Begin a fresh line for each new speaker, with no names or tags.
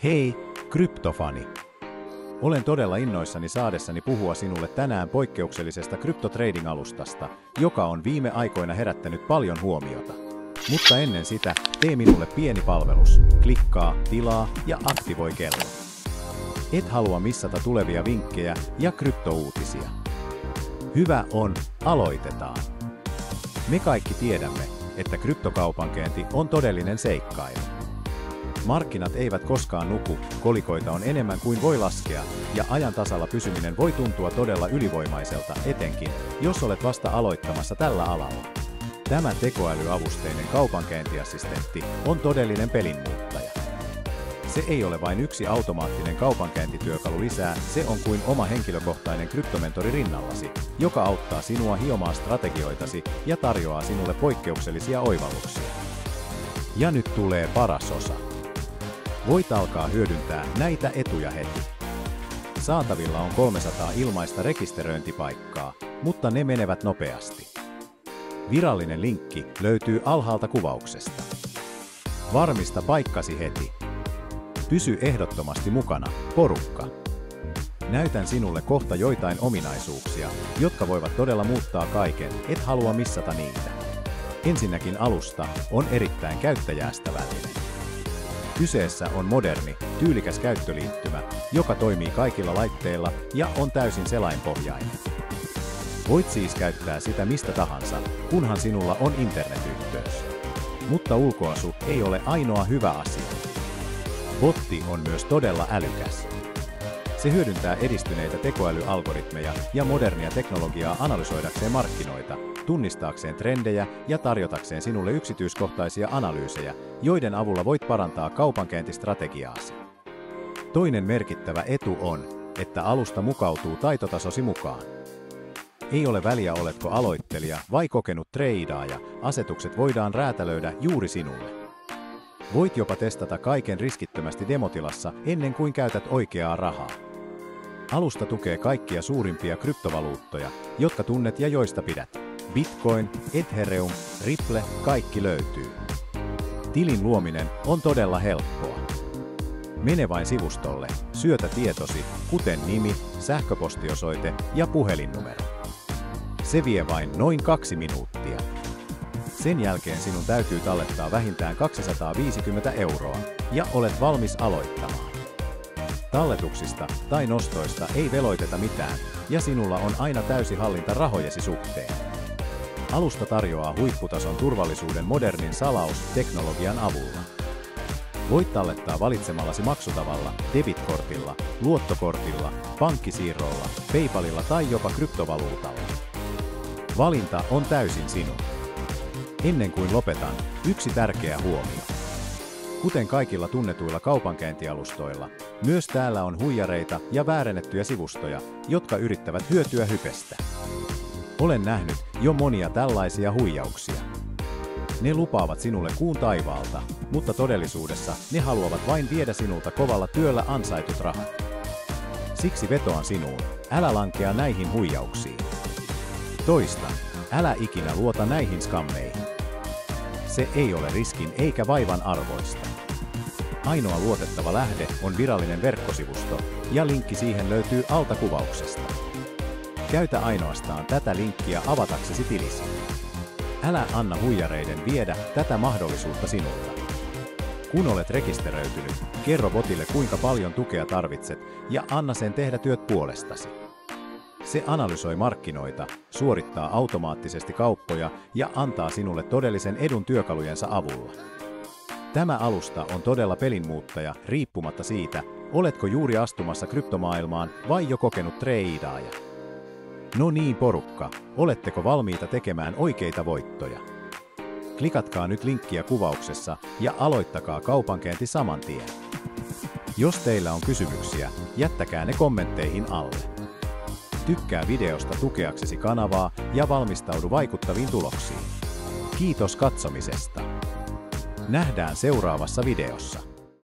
Hei, kryptofani! Olen todella innoissani saadessani puhua sinulle tänään poikkeuksellisesta kryptotrading-alustasta, joka on viime aikoina herättänyt paljon huomiota. Mutta ennen sitä, tee minulle pieni palvelus, klikkaa, tilaa ja aktivoi kello. Et halua missata tulevia vinkkejä ja kryptouutisia. Hyvä on, aloitetaan! Me kaikki tiedämme, että kryptokaupankäynti on todellinen seikkailu. Markkinat eivät koskaan nuku, kolikoita on enemmän kuin voi laskea, ja ajan tasalla pysyminen voi tuntua todella ylivoimaiselta, etenkin, jos olet vasta aloittamassa tällä alalla. Tämä tekoälyavusteinen kaupankäyntiassistentti on todellinen pelinmuuttaja. Se ei ole vain yksi automaattinen kaupankäyntityökalu lisää, se on kuin oma henkilökohtainen kryptomentori rinnallasi, joka auttaa sinua hiomaan strategioitasi ja tarjoaa sinulle poikkeuksellisia oivalluksia. Ja nyt tulee paras osa. Voit alkaa hyödyntää näitä etuja heti. Saatavilla on 300 ilmaista rekisteröintipaikkaa, mutta ne menevät nopeasti. Virallinen linkki löytyy alhaalta kuvauksesta. Varmista paikkasi heti. Pysy ehdottomasti mukana, porukka. Näytän sinulle kohta joitain ominaisuuksia, jotka voivat todella muuttaa kaiken, et halua missata niitä. Ensinnäkin alusta on erittäin käyttäjäystävällinen. Kyseessä on moderni, tyylikäs käyttöliittymä, joka toimii kaikilla laitteilla ja on täysin selainpohjainen. Voit siis käyttää sitä mistä tahansa, kunhan sinulla on internetyhteys. Mutta ulkoasu ei ole ainoa hyvä asia. Botti on myös todella älykäs. Se hyödyntää edistyneitä tekoälyalgoritmeja ja modernia teknologiaa analysoidakseen markkinoita, tunnistaakseen trendejä ja tarjotakseen sinulle yksityiskohtaisia analyysejä, joiden avulla voit parantaa kaupankäyntistrategiaasi. Toinen merkittävä etu on, että alusta mukautuu taitotasosi mukaan. Ei ole väliä oletko aloittelija vai kokenut treidaaja, asetukset voidaan räätälöidä juuri sinulle. Voit jopa testata kaiken riskittömästi demotilassa ennen kuin käytät oikeaa rahaa. Alusta tukee kaikkia suurimpia kryptovaluuttoja, jotka tunnet ja joista pidät. Bitcoin, Ethereum, Ripple, kaikki löytyy. Tilin luominen on todella helppoa. Mene vain sivustolle, syötä tietosi, kuten nimi, sähköpostiosoite ja puhelinnumero. Se vie vain noin 2 minuuttia. Sen jälkeen sinun täytyy tallettaa vähintään 250 € ja olet valmis aloittamaan. Talletuksista tai nostoista ei veloiteta mitään ja sinulla on aina täysi hallinta rahojesi suhteen. Alusta tarjoaa huipputason turvallisuuden modernin salausteknologian avulla. Voit tallettaa valitsemallasi maksutavalla, debitkortilla, luottokortilla, pankkisiirrolla, PayPalilla tai jopa kryptovaluutalla. Valinta on täysin sinun. Ennen kuin lopetan, yksi tärkeä huomio. Kuten kaikilla tunnetuilla kaupankäyntialustoilla, myös täällä on huijareita ja väärennettyjä sivustoja, jotka yrittävät hyötyä hypestä. Olen nähnyt jo monia tällaisia huijauksia. Ne lupaavat sinulle kuun taivaalta, mutta todellisuudessa ne haluavat vain viedä sinulta kovalla työllä ansaitut rahat. Siksi vetoan sinuun, älä lankea näihin huijauksiin. Toistan, älä ikinä luota näihin skammeihin. Se ei ole riskin eikä vaivan arvoista. Ainoa luotettava lähde on virallinen verkkosivusto, ja linkki siihen löytyy alta kuvauksesta. Käytä ainoastaan tätä linkkiä avataksesi tilisi. Älä anna huijareiden viedä tätä mahdollisuutta sinulta. Kun olet rekisteröitynyt, kerro botille kuinka paljon tukea tarvitset ja anna sen tehdä työt puolestasi. Se analysoi markkinoita, suorittaa automaattisesti kauppoja ja antaa sinulle todellisen edun työkalujensa avulla. Tämä alusta on todella pelinmuuttaja riippumatta siitä, oletko juuri astumassa kryptomaailmaan vai jo kokenut treidaaja. No niin porukka, oletteko valmiita tekemään oikeita voittoja? Klikatkaa nyt linkkiä kuvauksessa ja aloittakaa kaupankäynti saman tien. Jos teillä on kysymyksiä, jättäkää ne kommentteihin alle. Tykkää videosta tukeaksesi kanavaa ja valmistaudu vaikuttaviin tuloksiin. Kiitos katsomisesta. Nähdään seuraavassa videossa.